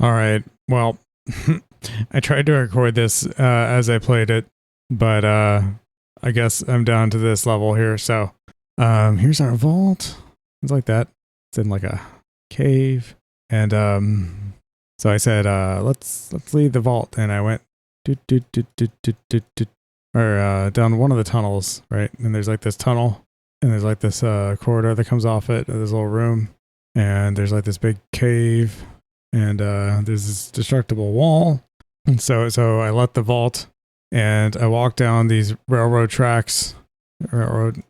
All right. Well, I tried to record this as I played it, but I guess I'm down to this level here. So here's our vault. It's like that. It's in like a cave. And so I said, let's leave the vault. And I went down one of the tunnels, right? And there's like this tunnel, and there's like this corridor that comes off it, this little room, and there's like this big cave. And there's this destructible wall. And so I left the vault and I walked down these railroad tracks. And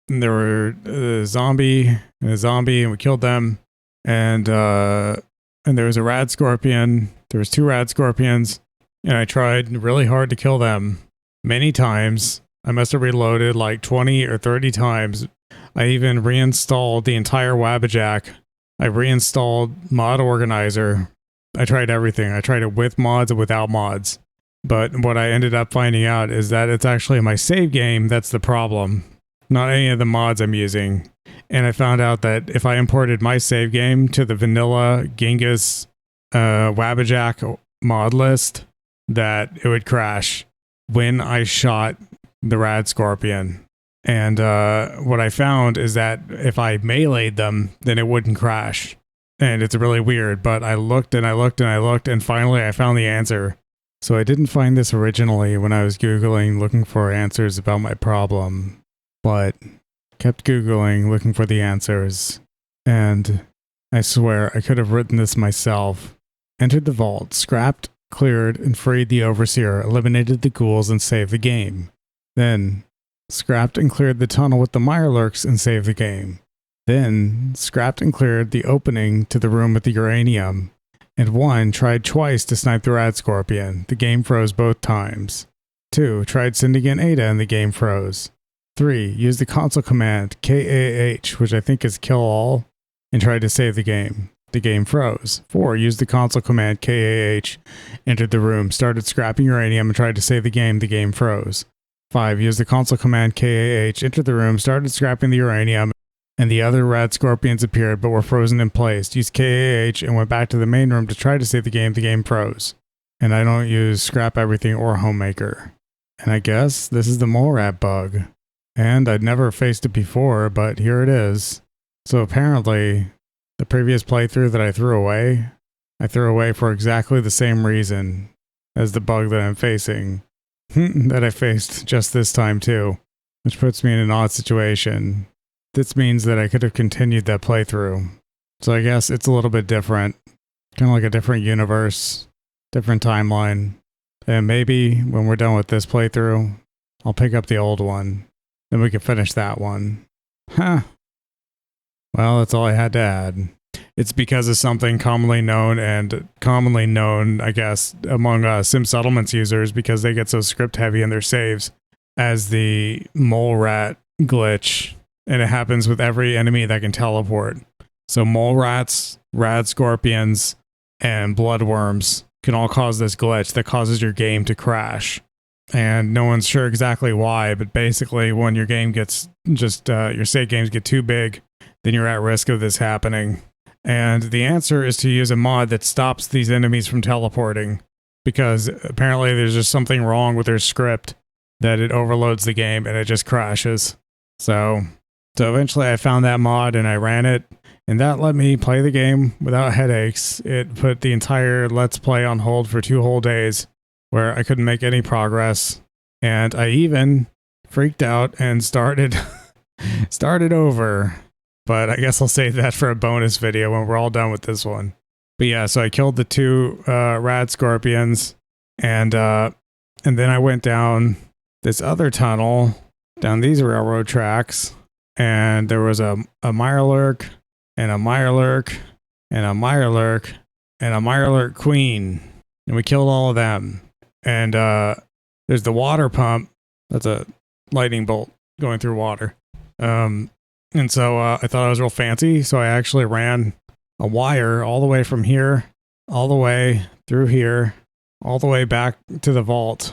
there were a zombie, and we killed them. And there was a rad scorpion. There was 2 rad scorpions, and I tried really hard to kill them many times. I must have reloaded like 20 or 30 times. I even reinstalled the entire Wabbajack. I reinstalled Mod Organizer. I tried everything. I tried it with mods and without mods. But what I ended up finding out is that it's actually my save game that's the problem, not any of the mods I'm using. And I found out that if I imported my save game to the vanilla Gingas Wabbajack mod list, that it would crash when I shot the rad scorpion. And what I found is that if I meleeed them, then it wouldn't crash. And it's really weird, but I looked and I looked and I looked, and finally I found the answer. So I didn't find this originally when I was Googling looking for answers about my problem, but kept Googling looking for the answers. And I swear I could have written this myself. Entered the vault, scrapped, cleared, and freed the overseer, eliminated the ghouls, and saved the game. Then scrapped and cleared the tunnel with the mirelurks and saved the game. Then scrapped and cleared the opening to the room with the uranium. And 1, tried twice to snipe the rad scorpion. The game froze both times. 2, tried sending in Ada and the game froze. 3, used the console command KAH, which I think is kill all, and tried to save the game. The game froze. 4, used the console command KAH, entered the room, started scrapping uranium, and tried to save the game froze. 5, used the console command KAH, entered the room, started scrapping the uranium, and the other rad scorpions appeared but were frozen in place. Used KAH and went back to the main room to try to save the game froze. And I don't use scrap everything or homemaker. And I guess this is the mole rat bug. And I'd never faced it before, but here it is. So apparently, the previous playthrough that I threw away for exactly the same reason as the bug that I'm facing. That I faced just this time too, which puts me in an odd situation. This means that I could have continued that playthrough. So I guess it's a little bit different. Kind of like a different universe, different timeline. And maybe when we're done with this playthrough, I'll pick up the old one. Then we can finish that one. Huh. Well, that's all I had to add. It's because of something commonly known, I guess, among Sim Settlements users, because they get so script heavy in their saves, as the mole rat glitch. And it happens with every enemy that can teleport. So mole rats, rad scorpions, and bloodworms can all cause this glitch that causes your game to crash. And no one's sure exactly why, but basically when your game gets your save games get too big, then you're at risk of this happening. And the answer is to use a mod that stops these enemies from teleporting, because apparently there's just something wrong with their script that it overloads the game and it just crashes. So eventually I found that mod and I ran it, and that let me play the game without headaches. It put the entire Let's Play on hold for 2 whole days where I couldn't make any progress. And I even freaked out and started over. But I guess I'll save that for a bonus video when we're all done with this one. But yeah, so I killed the 2 rad scorpions, and then I went down this other tunnel, down these railroad tracks, and there was a mirelurk, and a mirelurk, and a mirelurk, and a mirelurk queen, and we killed all of them. And there's the water pump. That's a lightning bolt going through water. And so I thought I was real fancy, so I actually ran a wire all the way from here, all the way through here, all the way back to the vault.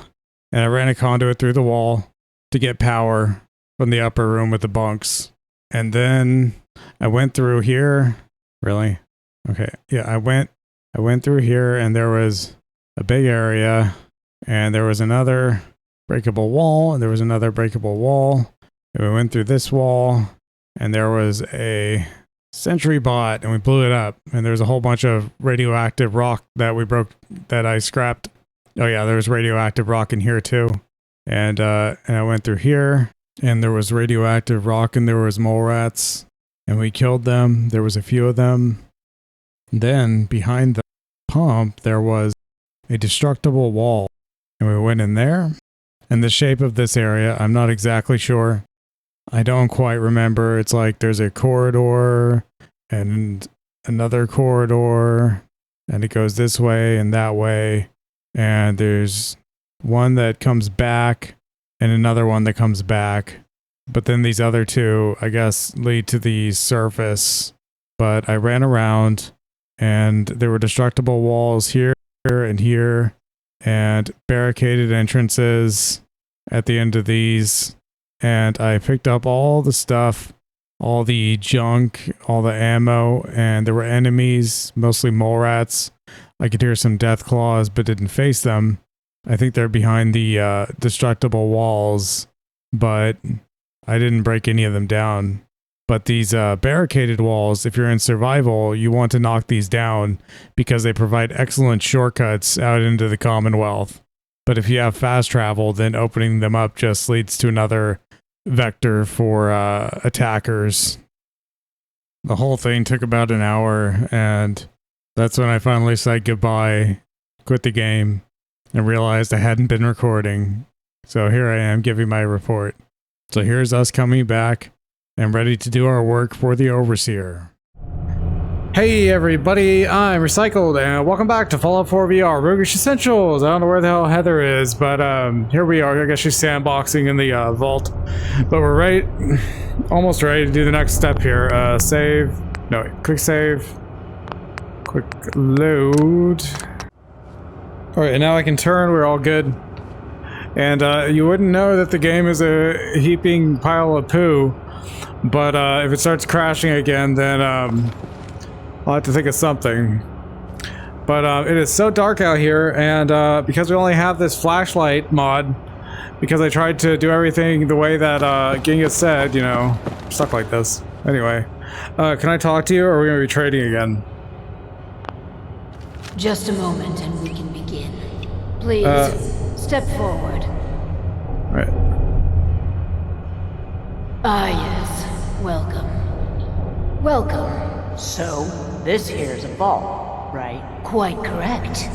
And I ran a conduit through the wall to get power from the upper room with the bunks. And then I went through here. Really? Okay, yeah, I went through here, and there was a big area, and there was another breakable wall, and there was another breakable wall, and we went through this wall, and there was a sentry bot, and we blew it up, and there was a whole bunch of radioactive rock that we broke, that I scrapped. Oh yeah, there was radioactive rock in here too, and I went through here, and there was radioactive rock, and there was mole rats, and we killed them. There was a few of them. Then behind the pump, there was a destructible wall, and we went in there. And the shape of this area, I'm not exactly sure. I don't quite remember. It's like there's a corridor and another corridor, and it goes this way and that way. And there's one that comes back and another one that comes back. But then these other two, I guess, lead to the surface. But I ran around, and there were destructible walls here and here, and barricaded entrances at the end of these. And I picked up all the stuff, all the junk, all the ammo, and there were enemies, mostly mole rats. I could hear some death claws, but didn't face them. I think they're behind the destructible walls, but I didn't break any of them down. But these barricaded walls, if you're in survival, you want to knock these down because they provide excellent shortcuts out into the Commonwealth. But if you have fast travel, then opening them up just leads to another vector for attackers. The whole thing took about an hour, and that's when I finally said goodbye, quit the game, and realized I hadn't been recording. So here I am giving my report. So here's us coming back and ready to do our work for the Overseer. Hey everybody, I'm Recycled, and welcome back to Fallout 4 VR Roguish Essentials. I don't know where the hell Heather is, but here we are. I guess she's sandboxing in the vault. But we're almost ready to do the next step here. Quick save. Quick load. Alright, and now I can turn, we're all good. And you wouldn't know that the game is a heaping pile of poo. But if it starts crashing again, then I'll have to think of something. But it is so dark out here, and because we only have this flashlight mod, because I tried to do everything the way that Gingas said, you know, stuff like this. Anyway, can I talk to you, or are we going to be trading again? Just a moment and we can begin. Please, step forward. Right. Ah, yes. Welcome. Welcome. So, this here's a vault, right? Quite correct.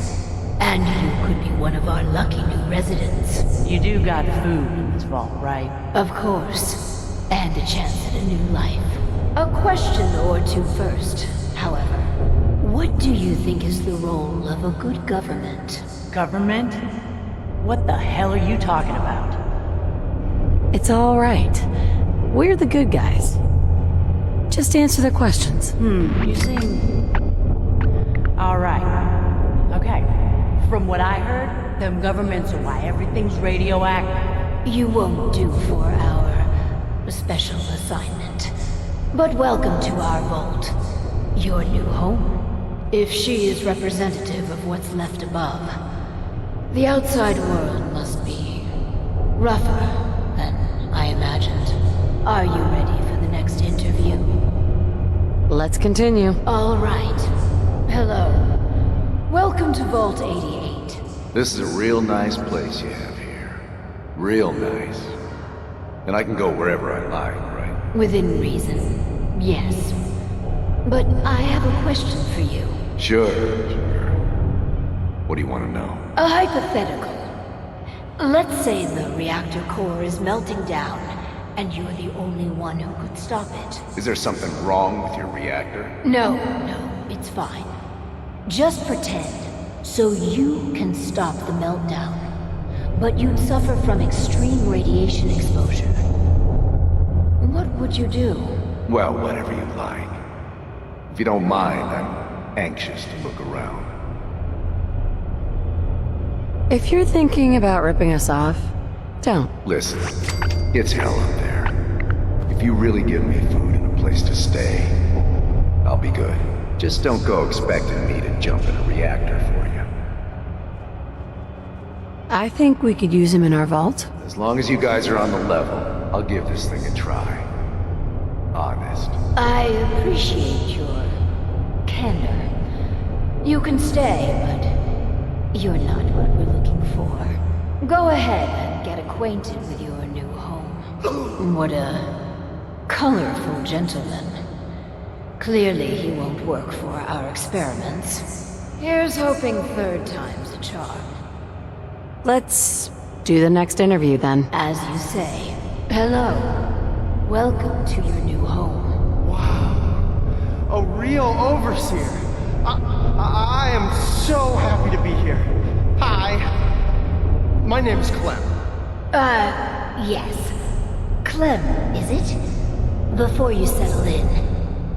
And you could be one of our lucky new residents. You do got food in this vault, right? Of course. And a chance at a new life. A question or two first, however. What do you think is the role of a good government? Government? What the hell are you talking about? It's all right. We're the good guys. Just answer the questions. You seem... Alright. Okay. From what I heard, them governments are why everything's radioactive. You won't do for our special assignment. But welcome to our vault. Your new home. If she is representative of what's left above, the outside world must be rougher than I imagined. Are you ready for the next interview? Let's continue. All right. Hello. Welcome to Vault 88. This is a real nice place you have here. Real nice. And I can go wherever I like, right? Within reason, yes. But I have a question for you. Sure. What do you want to know? A hypothetical. Let's say the reactor core is melting down, and you're the only one who could stop it. Is there something wrong with your reactor? No, it's fine. Just pretend, so you can stop the meltdown. But you'd suffer from extreme radiation exposure. What would you do? Well, whatever you like. If you don't mind, I'm anxious to look around. If you're thinking about ripping us off, don't. Listen, it's hell up there. If you really give me food and a place to stay, I'll be good. Just don't go expecting me to jump in a reactor for you. I think we could use him in our vault. As long as you guys are on the level, I'll give this thing a try. Honest. I appreciate your candor. You can stay, but you're not what we're looking for. Go ahead and get acquainted with your new home. What a colorful gentleman. Clearly he won't work for our experiments. Here's hoping third time's a charm. Let's do the next interview then. As you say. Hello. Welcome to your new home. Wow. A real overseer. I am so happy to be here. Hi. My name's Clem. Yes. Clem, is it? Before you settle in,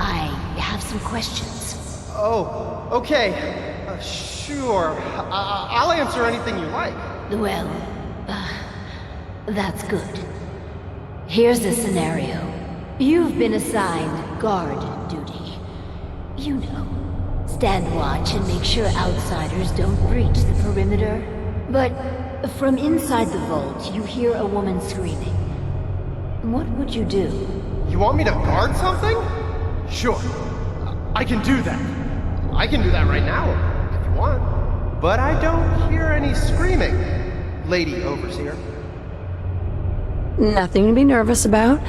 I have some questions. Oh, okay. Sure. I'll answer anything you like. Well, that's good. Here's the scenario. You've been assigned guard duty. You know, stand watch and make sure outsiders don't breach the perimeter. But from inside the vault, you hear a woman screaming. What would you do? You want me to guard something? Sure. I can do that. I can do that right now, if you want. But I don't hear any screaming, Lady Overseer. Nothing to be nervous about.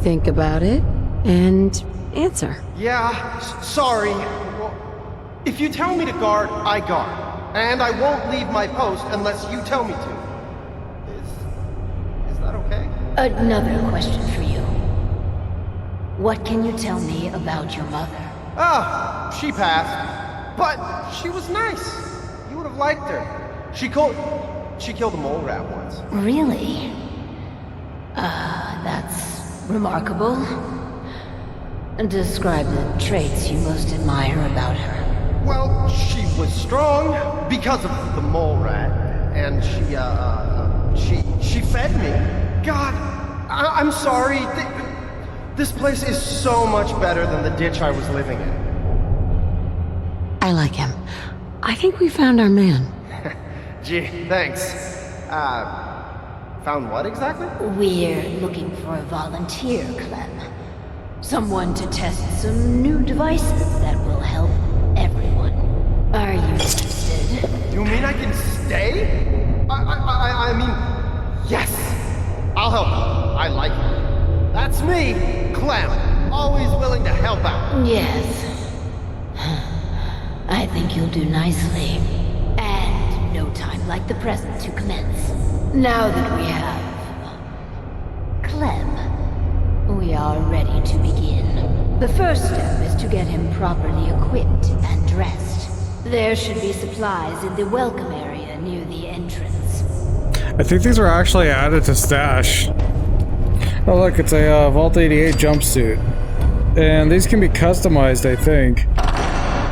Think about it and answer. Yeah, sorry. Well, if you tell me to guard, I guard. And I won't leave my post unless you tell me to. Is that okay? Another question for you. What can you tell me about your mother? She passed. But she was nice. You would have liked her. She killed a mole rat once. Really? That's remarkable. Describe the traits you most admire about her. Well, she was strong because of the mole rat, and she fed me. God, I'm sorry. This place is so much better than the ditch I was living in. I like him. I think we found our man. Gee, thanks. Found what exactly? We're looking for a volunteer, Clem. Someone to test some new devices that will help everyone. Are you interested? You mean I can stay? I mean, yes. I'll help you. I like it. That's me, Clem. Always willing to help out. Yes. I think you'll do nicely. And no time like the present to commence. Now that we have Clem, we are ready to begin. The first step is to get him properly equipped and dressed. There should be supplies in the welcome area near the entrance. I think these are actually added to stash. Oh look, it's a Vault 88 jumpsuit. And these can be customized, I think.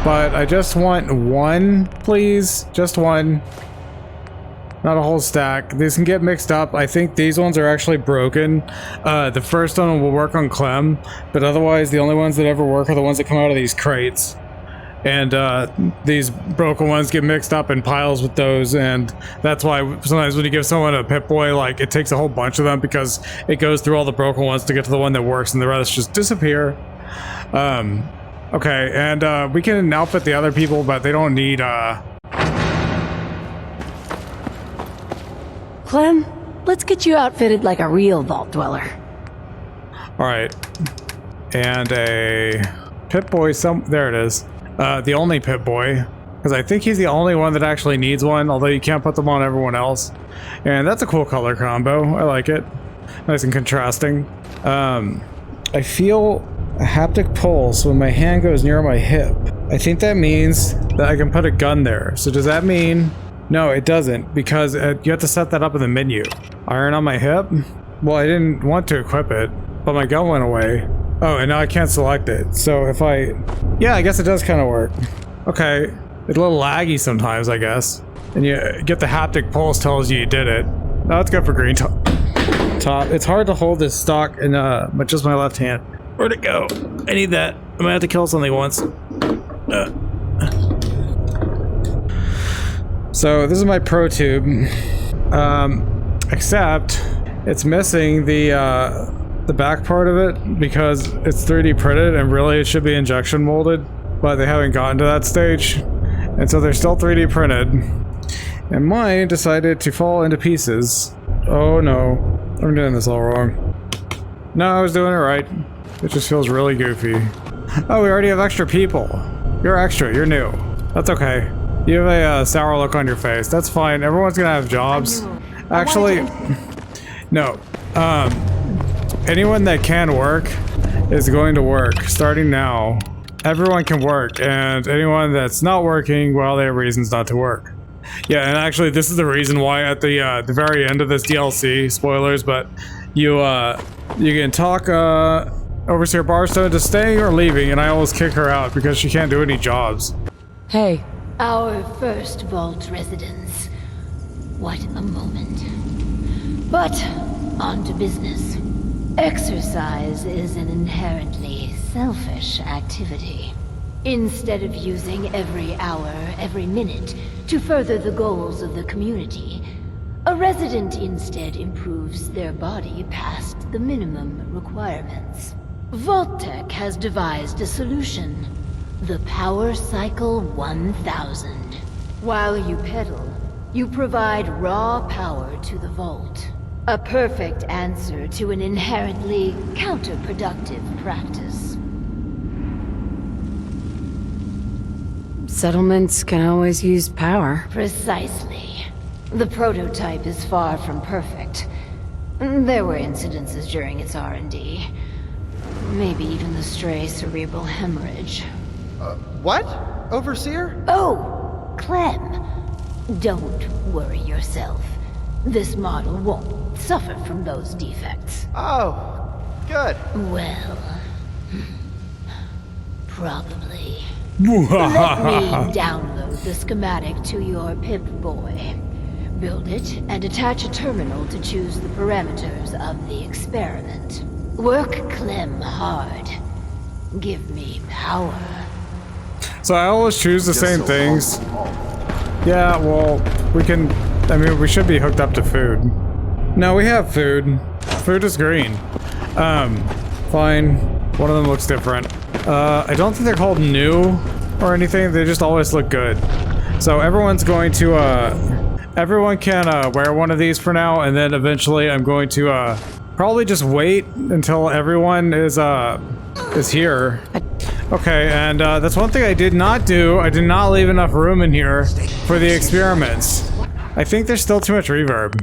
But I just want one, please. Just one. Not a whole stack. These can get mixed up. I think these ones are actually broken. The first one will work on Clem, but otherwise the only ones that ever work are the ones that come out of these crates. And these broken ones get mixed up in piles with those, and that's why sometimes when you give someone a Pip-Boy, like, it takes a whole bunch of them because it goes through all the broken ones to get to the one that works, and the rest just disappear. Okay, and we can outfit the other people, but they don't need Clem, let's get you outfitted like a real vault dweller. Alright. And a Pip-Boy, there it is. The only Pip-Boy. Because I think he's the only one that actually needs one, although you can't put them on everyone else. And that's a cool color combo. I like it. Nice and contrasting. I feel a haptic pulse when my hand goes near my hip. I think that means that I can put a gun there. So does that mean... No, it doesn't, because you have to set that up in the menu. Iron on my hip? Well, I didn't want to equip it, but my gun went away. Oh, and now I can't select it. So if I... Yeah, I guess it does kind of work. Okay. It's a little laggy sometimes, I guess. And you get the haptic pulse tells you did it. No, it's good for green top. It's hard to hold this stock in just my left hand. Where'd it go? I need that. I'm gonna have to kill something once. So this is my pro tube, except it's missing the back part of it because it's 3D printed and really it should be injection molded, but they haven't gotten to that stage, and so they're still 3D printed. And mine decided to fall into pieces. Oh no, I'm doing this all wrong. No, I was doing it right. It just feels really goofy. Oh, we already have extra people. You're extra, you're new. That's okay. You have a sour look on your face. That's fine. Everyone's gonna have jobs. Actually, no. Anyone that can work is going to work starting now. Everyone can work, and anyone that's not working, well, they have reasons not to work. Yeah, and actually, this is the reason why at the very end of this DLC, spoilers, but you can talk Overseer Barstone to staying or leaving, and I always kick her out because she can't do any jobs. Hey. Our first vault residence. What a moment. But, on to business. Exercise is an inherently selfish activity. Instead of using every hour, every minute, to further the goals of the community, a resident instead improves their body past the minimum requirements. Vault-Tec has devised a solution. The Power Cycle 1000. While you pedal, you provide raw power to the vault. A perfect answer to an inherently counterproductive practice. Settlements can always use power. Precisely. The prototype is far from perfect. There were incidences during its R&D. Maybe even the stray cerebral hemorrhage. What? Overseer? Oh, Clem. Don't worry yourself. This model won't suffer from those defects. Oh, good. Well, probably. Let me download the schematic to your Pip-Boy. Build it and attach a terminal to choose the parameters of the experiment. Work Clem hard. Give me power. So I always choose the same things. Yeah, well, we should be hooked up to food. No, we have food. Food is green. Fine. One of them looks different. I don't think they're called new or anything. They just always look good. So everyone's going to, everyone can wear one of these for now, and then eventually I'm going to probably just wait until everyone is here. Okay, and that's one thing I did not do. I did not leave enough room in here for the experiments. I think there's still too much reverb.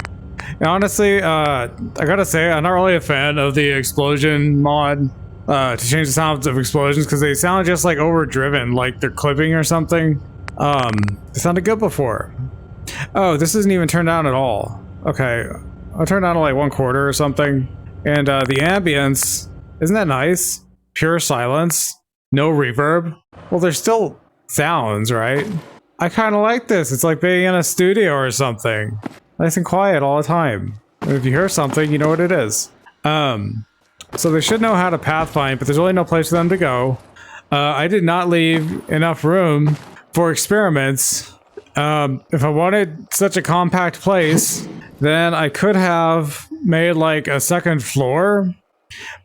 And honestly, I gotta say, I'm not really a fan of the explosion mod to change the sounds of explosions because they sound just like overdriven, like they're clipping or something. They sounded good before. Oh, this isn't even turned down at all. Okay, I'll turn down to like 1/4 or something. And the ambience, isn't that nice? Pure silence, no reverb. Well, there's still sounds, right? I kind of like this. It's like being in a studio or something. Nice and quiet all the time. And if you hear something, you know what it is. So they should know how to pathfind, but there's really no place for them to go. I did not leave enough room for experiments. If I wanted such a compact place, then I could have made like a second floor.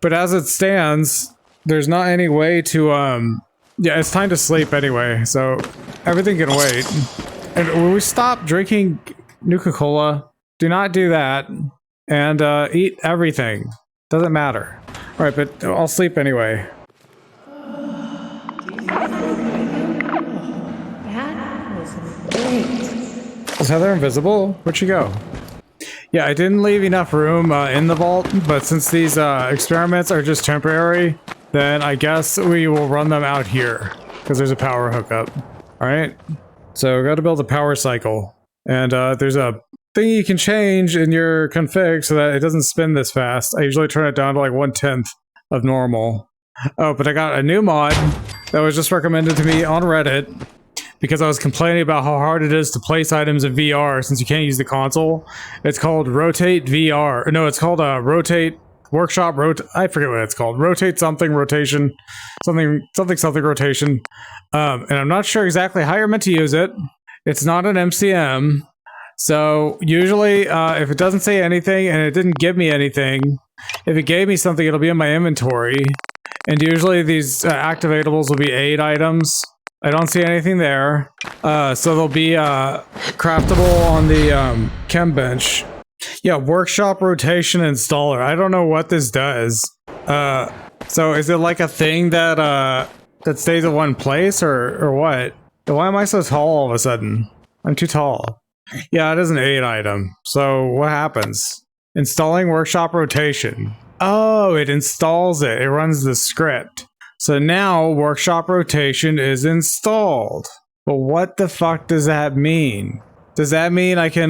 But as it stands, there's not any way to, yeah, it's time to sleep anyway, so everything can wait. And when we stop drinking Nuka-Cola, do not do that, and eat everything. Doesn't matter. Alright, but I'll sleep anyway. That was great. Is Heather invisible? Where'd she go? Yeah, I didn't leave enough room in the vault, but since these experiments are just temporary, then I guess we will run them out here, because there's a power hookup. Alright? So we gotta build a power cycle. And there's a thing you can change in your config so that it doesn't spin this fast. I usually turn it down to like 1/10 of normal. Oh, but I got a new mod that was just recommended to me on Reddit because I was complaining about how hard it is to place items in VR since you can't use the console. It's called Rotate VR. No, it's called Rotate Workshop, I forget what it's called. Rotate something, rotation, something rotation. And I'm not sure exactly how you're meant to use it. It's not an MCM. So usually if it doesn't say anything and it didn't give me anything, if it gave me something, it'll be in my inventory. And usually these activatables will be aid items. I don't see anything there. So they'll be craftable on the chem bench. Yeah, workshop rotation installer. I don't know what this does. So is it like a thing that stays at one place or what? Why am I so tall all of a sudden? I'm too tall. Yeah, it is an aid item. So what happens? Installing workshop rotation. Oh, it installs it. It runs the script. So now workshop rotation is installed. But what the fuck does that mean? Does that mean I can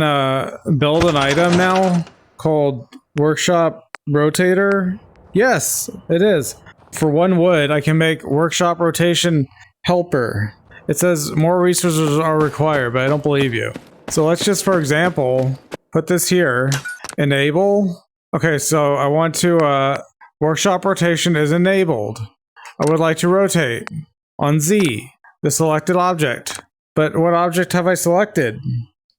build an item now called workshop rotator? Yes, it is. For 1 wood, I can make workshop rotation helper. It says more resources are required, but I don't believe you. So let's just, for example, put this here. Enable. Okay, so I want to, workshop rotation is enabled. I would like to rotate on Z, the selected object. But what object have I selected?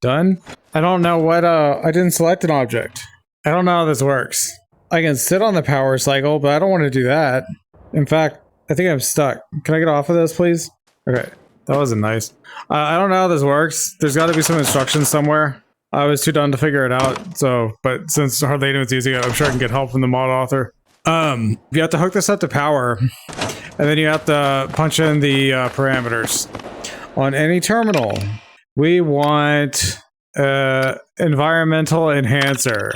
Done? I don't know what, I didn't select an object. I don't know how this works. I can sit on the power cycle, but I don't want to do that. In fact, I think I'm stuck. Can I get off of this, please? Okay, that wasn't nice. I don't know how this works. There's got to be some instructions somewhere. I was too dumb to figure it out, so, but since hardly anyone's using it, I'm sure I can get help from the mod author. You have to hook this up to power, and then you have to punch in the parameters. On any terminal, we want environmental enhancer.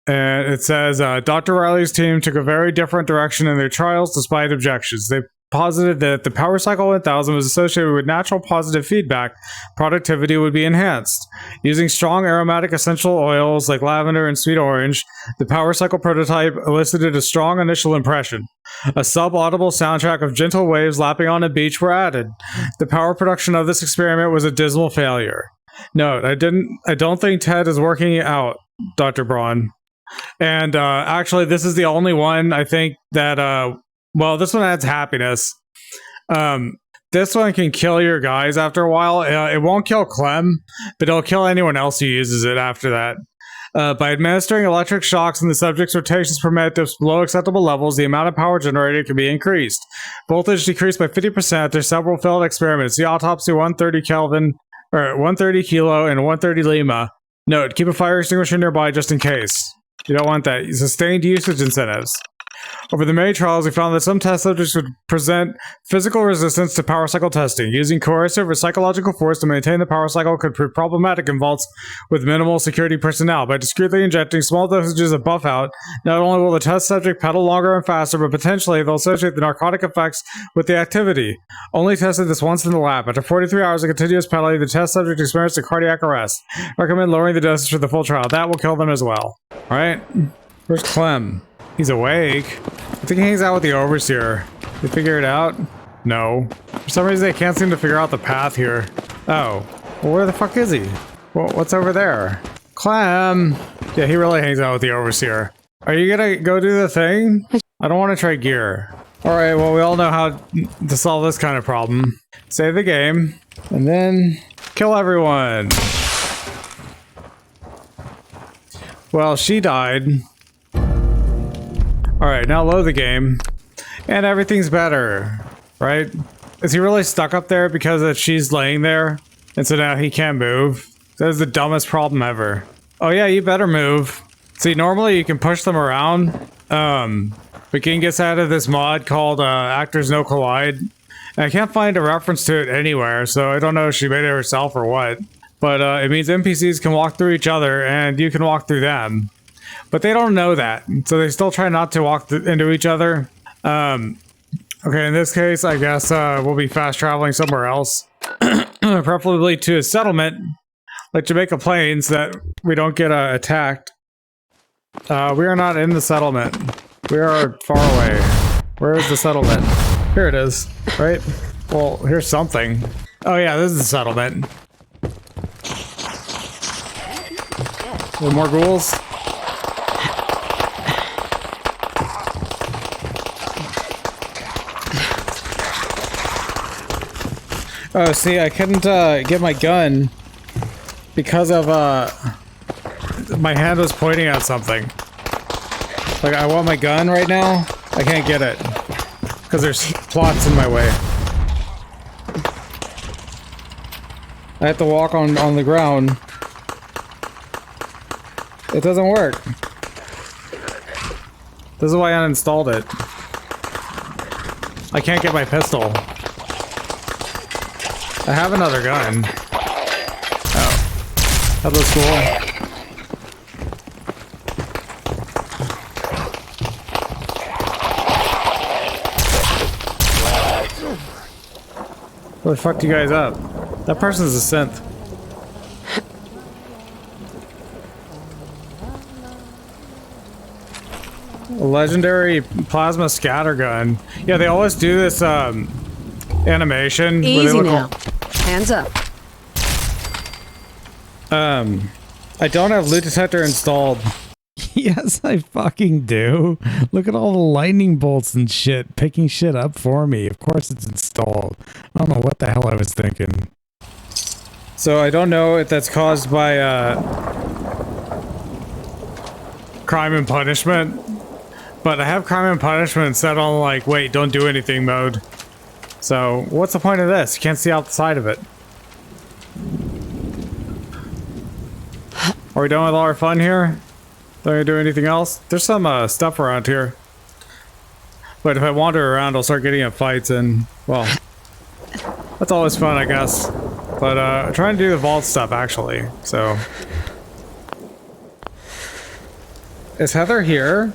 And it says, Dr. Riley's team took a very different direction in their trials despite objections. They posited that the Power Cycle 1000 was associated with natural positive feedback. Productivity would be enhanced. Using strong aromatic essential oils like lavender and sweet orange, the Power Cycle prototype elicited a strong initial impression. A sub-audible soundtrack of gentle waves lapping on a beach were added. The power production of this experiment was a dismal failure. Note, I don't think Ted is working it out, Dr. Braun. And actually, this is the only one I think that well, this one adds happiness. This one can kill your guys after a while. It won't kill Clem, but it'll kill anyone else who uses it after that. By administering electric shocks and the subject's rotations permit to below acceptable levels, the amount of power generated can be increased. Voltage decreased by 50%. There's several failed experiments. The autopsy 130 Kelvin, or 130 kilo and 130 Lima. Note, keep a fire extinguisher nearby just in case. You don't want that. Sustained usage incentives. Over the many trials, we found that some test subjects would present physical resistance to power cycle testing. Using coercive or psychological force to maintain the power cycle could prove problematic in vaults with minimal security personnel. By discreetly injecting small dosages of buff out, not only will the test subject pedal longer and faster, but potentially they'll associate the narcotic effects with the activity. Only tested this once in the lab. After 43 hours of continuous pedaling, the test subject experienced a cardiac arrest. Recommend lowering the dosage for the full trial. That will kill them as well. Alright? Where's Clem? He's awake. I think he hangs out with the overseer. They figure it out? No. For some reason, they can't seem to figure out the path here. Oh. Well, where the fuck is he? Well, what's over there? Clem! Yeah, he really hangs out with the overseer. Are you gonna go do the thing? I don't want to try gear. Alright, well, we all know how to solve this kind of problem. Save the game, and then kill everyone. Well, she died. Alright, now load the game. And everything's better, right? Is he really stuck up there because she's laying there? And so now he can't move? That is the dumbest problem ever. Oh yeah, you better move. See, normally you can push them around. But Gingas added this mod called Actors No Collide. And I can't find a reference to it anywhere, so I don't know if she made it herself or what. But it means NPCs can walk through each other and you can walk through them. But they don't know that, so they still try not to walk into each other. Okay, in this case, I guess we'll be fast traveling somewhere else. Preferably to a settlement, like Jamaica Plains, that we don't get attacked. We are not in the settlement. We are far away. Where is the settlement? Here it is, right? Well, here's something. Oh yeah, this is the settlement. More ghouls? Oh, see, I couldn't get my gun because of My hand was pointing at something. like I want my gun right now. I can't get it because there's plots in my way. I have to walk on the ground. It doesn't work. This is why I uninstalled it. I can't get my pistol. I have another gun. Oh. That looks cool. What fucked you guys up? That person's a synth. A legendary plasma scattergun. Yeah, they always do this animation. Easy where they look now. Hands up. I don't have loot detector installed. Yes, I fucking do. Look at all the lightning bolts and shit picking shit up for me. Of course it's installed. I don't know what the hell I was thinking. So I don't know if that's caused by Crime and punishment. But I have crime and punishment set on like, wait, don't do anything mode. So what's the point of this? You can't see outside of it. Are we done with all our fun here? Don't we do anything else? There's some stuff around here. But if I wander around, I'll start getting in fights and, well, that's always fun, I guess. But I'm trying to do the vault stuff, actually, so. Is Heather here?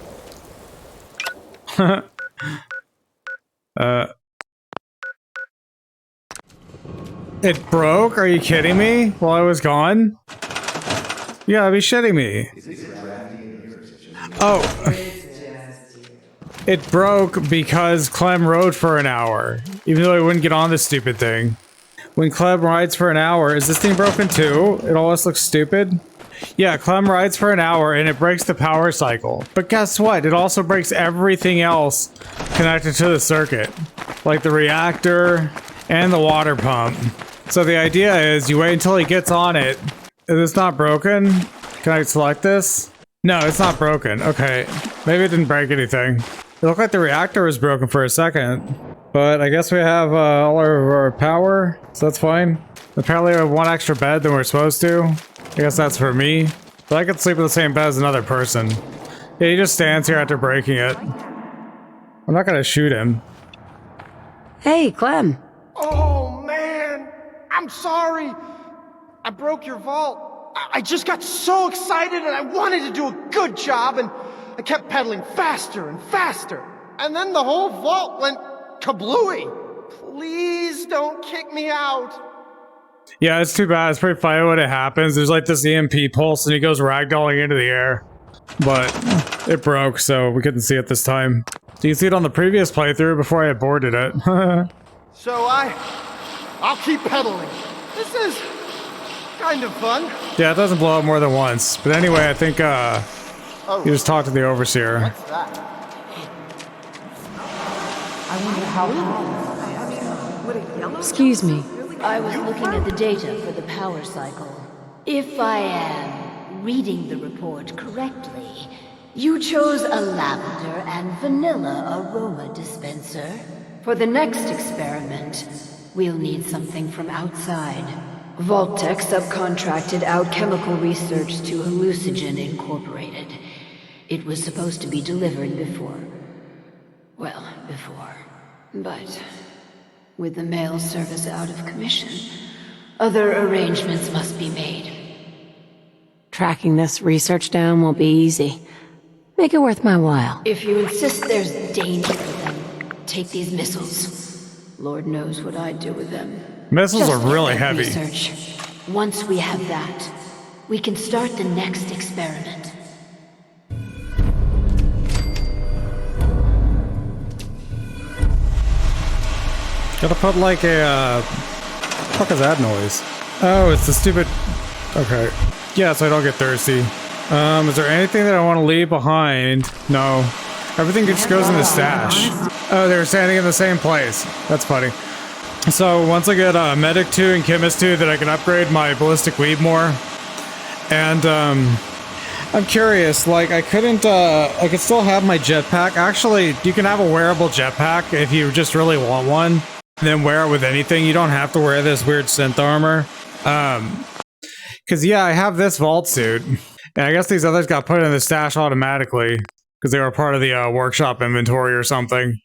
It broke? Are you kidding me? While I was gone? You gotta be shitting me. Oh. It broke because Clem rode for an hour. Even though I wouldn't get on this stupid thing. When Clem rides for an hour, is this thing broken too? It almost looks stupid. Yeah, Clem rides for an hour and it breaks the power cycle. But guess what? It also breaks everything else connected to the circuit. Like the reactor and the water pump. So the idea is you wait until he gets on it. Is this not broken? Can I select this? No, it's not broken. Okay. Maybe it didn't break anything. It looked like the reactor was broken for a second. But I guess we have all of our power, so that's fine. Apparently we have one extra bed than we're supposed to. I guess that's for me. But I could sleep in the same bed as another person. Yeah, he just stands here after breaking it. I'm not gonna shoot him. Hey, Clem. Oh, man! I'm sorry! I broke your vault. I just got so excited and I wanted to do a good job and I kept pedaling faster and faster. And then the whole vault went kablooey. Please don't kick me out. Yeah, it's too bad. It's pretty funny when it happens. There's like this EMP pulse and he goes ragdolling into the air. But it broke, so we couldn't see it this time. You can see it on the previous playthrough before I aborted it. So I'll keep pedaling. This is kind of fun. Yeah, it doesn't blow up more than once. But anyway, I think you just talk to the overseer. What's that? Excuse me. I was looking at the data for the power cycle. If I am reading the report correctly, you chose a lavender and vanilla aroma dispenser. For the next experiment, we'll need something from outside. Vault-Tec subcontracted out chemical research to Hallucigen Incorporated. It was supposed to be delivered before. But with the mail service out of commission, other arrangements must be made. Tracking this research down won't be easy. Make it worth my while. If you insist there's danger, then take these missiles. Lord knows what I'd do with them. Missiles are really Just heavy. research. Once we have that, we can start the next experiment. Gotta put like a, what the fuck is that noise? Oh, it's the stupid, okay. Yeah, so I don't get thirsty. Is there anything that I want to leave behind? No. Everything just goes in the stash. Oh, they were standing in the same place. That's funny. So once I get Medic 2 and Chemist 2, then I can upgrade my Ballistic Weave more. And I'm curious, like I could still have my jetpack. Actually, you can have a wearable jetpack if you just really want one. And then wear it with anything. You don't have to wear this weird synth armor. Because yeah, I have this vault suit. And I guess these others got put in the stash automatically. Because they were part of the workshop inventory or something.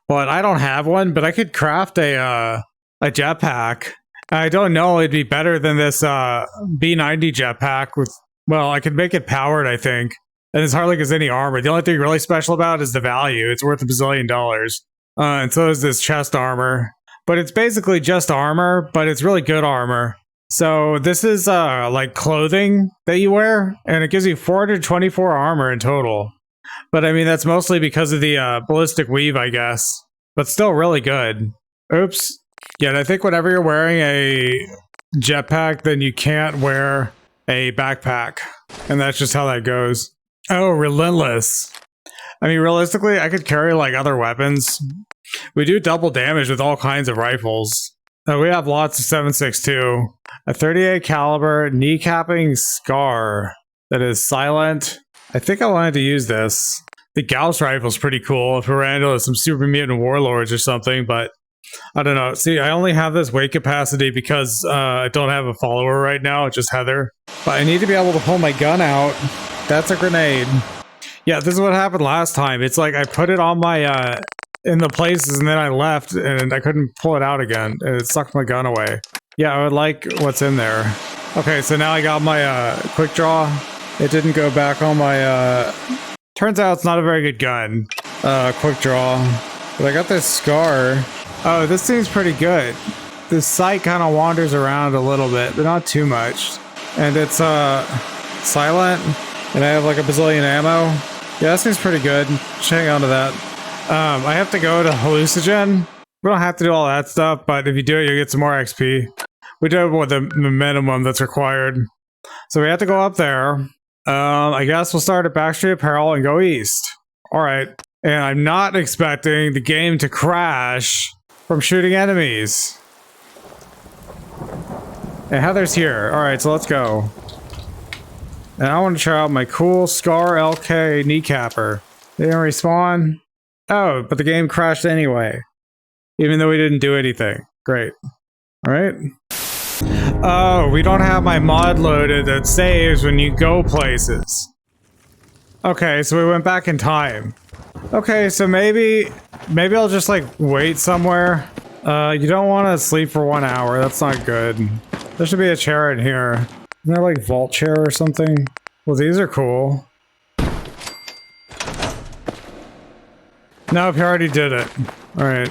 But I don't have one, but I could craft a jetpack. I don't know, it'd be better than this B90 jetpack with, well, I could make it powered, I think. And it's hardly gets any armor. The only thing really special about it is the value. It's worth $1 bazillion. And so is this chest armor. But it's basically just armor, but it's really good armor. So this is like clothing that you wear, and it gives you 424 armor in total. But I mean, that's mostly because of the ballistic weave, I guess. But still really good. Oops. Yeah, and I think whenever you're wearing a jetpack, then you can't wear a backpack. And that's just how that goes. Oh, relentless. I mean, realistically, I could carry like other weapons. We do double damage with all kinds of rifles. We have lots of 7.62. A 38 caliber kneecapping scar that is silent. I think I wanted to use this. The Ghouls rifle's pretty cool if we ran into some super mutant warlords or something, but I don't know. See, I only have this weight capacity because I don't have a follower right now, it's just Heather. But I need to be able to pull my gun out. That's a grenade. Yeah, this is what happened last time. It's like I put it on my in the places and then I left and I couldn't pull it out again. And it sucked my gun away. Yeah, I would like what's in there. Okay, so now I got my quick draw. It didn't go back on my turns out it's not a very good gun. Quick draw. But I got this scar. Oh, this seems pretty good. This sight kind of wanders around a little bit, but not too much. And it's silent. And I have like $1 bazillion ammo. Yeah, that seems pretty good. Just hang on to that. I have to go to Hallucigen. We don't have to do all that stuff, but if you do it, you get some more XP. We do it with the minimum that's required. So we have to go up there. I guess we'll start at Backstreet Apparel and go east. Alright. And I'm not expecting the game to crash from shooting enemies. And Heather's here. Alright, so let's go. And I want to try out my cool Scar LK kneecapper. They didn't respawn. Oh, but the game crashed anyway. Even though we didn't do anything. Great. Alright. Oh, we don't have my mod loaded that saves when you go places. Okay, so we went back in time. Okay, so maybe I'll just like wait somewhere. You don't want to sleep for 1 hour. That's not good. There should be a chair in here. Isn't there like vault chair or something? Well, these are cool. Nope, you already did it. Alright.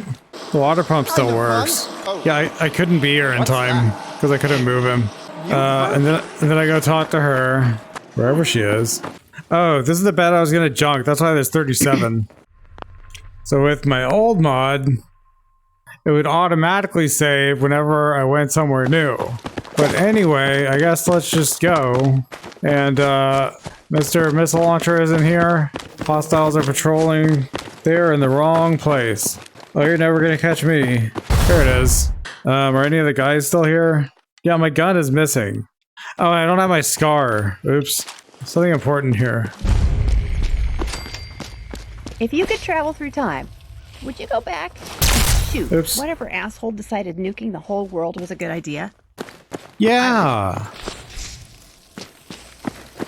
The water pump still works. Yeah, I couldn't be here in time because I couldn't move him. And then I go talk to her, wherever she is. Oh, this is the bed I was gonna junk. That's why there's 37. So with my old mod, it would automatically save whenever I went somewhere new. But anyway, I guess let's just go. And Mr. Missile Launcher isn't here. Hostiles are patrolling. They're in the wrong place. Oh, you're never gonna catch me. There it is. Are any of the guys still here? Yeah, my gun is missing. Oh, I don't have my scar. Oops. Something important here. If you could travel through time, would you go back? Shoot, Oops. whatever asshole decided nuking the whole world was a good idea. Yeah!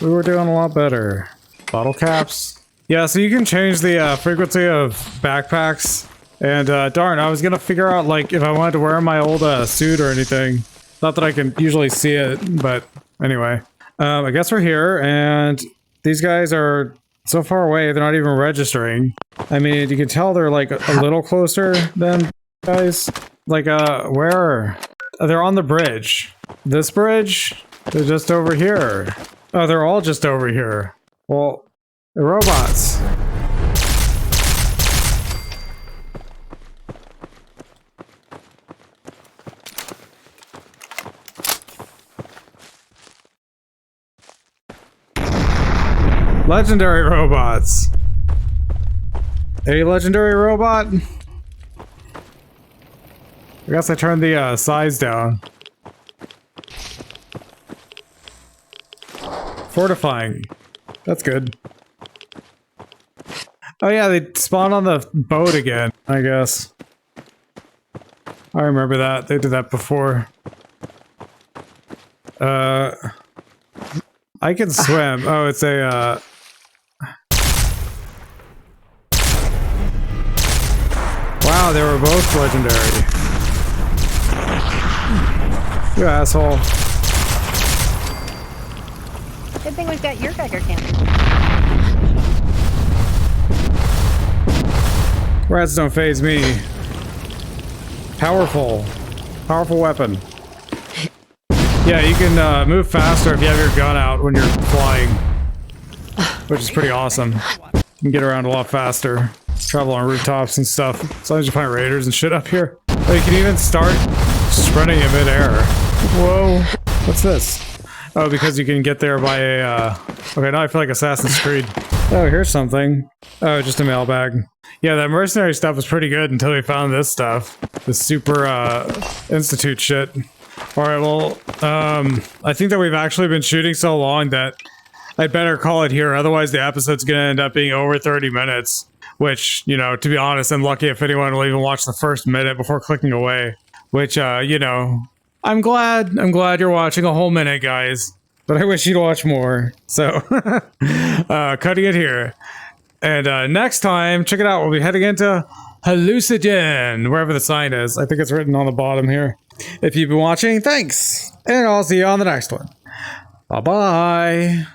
We were doing a lot better. Bottle caps. Yeah, so you can change the frequency of backpacks. And darn, I was gonna figure out like if I wanted to wear my old suit or anything. Not that I can usually see it, but anyway. I guess we're here, and these guys are so far away, they're not even registering. I mean, you can tell they're like a little closer than guys. Like, where? They're on the bridge. This bridge? They're just over here. Oh, they're all just over here. Well, they're robots. Legendary robots. A legendary robot? We guess I turned the size down. Fortifying. That's good. Oh yeah, they spawned on the boat again, I guess. I remember that. They did that before. I can swim. Oh, it's a, Wow, they were both legendary. You asshole. Good thing we've got your Geiger counter. Rats don't phase me. Powerful. Powerful weapon. Yeah, you can move faster if you have your gun out when you're flying. Which is pretty awesome. You can get around a lot faster. Travel on rooftops and stuff. As long as you find raiders and shit up here. Oh, you can even start sprinting in midair. Whoa. What's this? Oh, because you can get there by a, Okay, now I feel like Assassin's Creed. Oh, here's something. Oh, just a mailbag. Yeah, that mercenary stuff was pretty good until we found this stuff. This super, Institute shit. Alright, well, I think that we've actually been shooting so long that I'd better call it here, otherwise the episode's gonna end up being over 30 minutes. Which, you know, to be honest, I'm lucky if anyone will even watch the first minute before clicking away. Which, you know, I'm glad you're watching a whole minute, guys. But I wish you'd watch more. So, cutting it here. And next time, check it out, we'll be heading into Hallucigen, wherever the sign is. I think it's written on the bottom here. If you've been watching, thanks! And I'll see you on the next one. Bye-bye!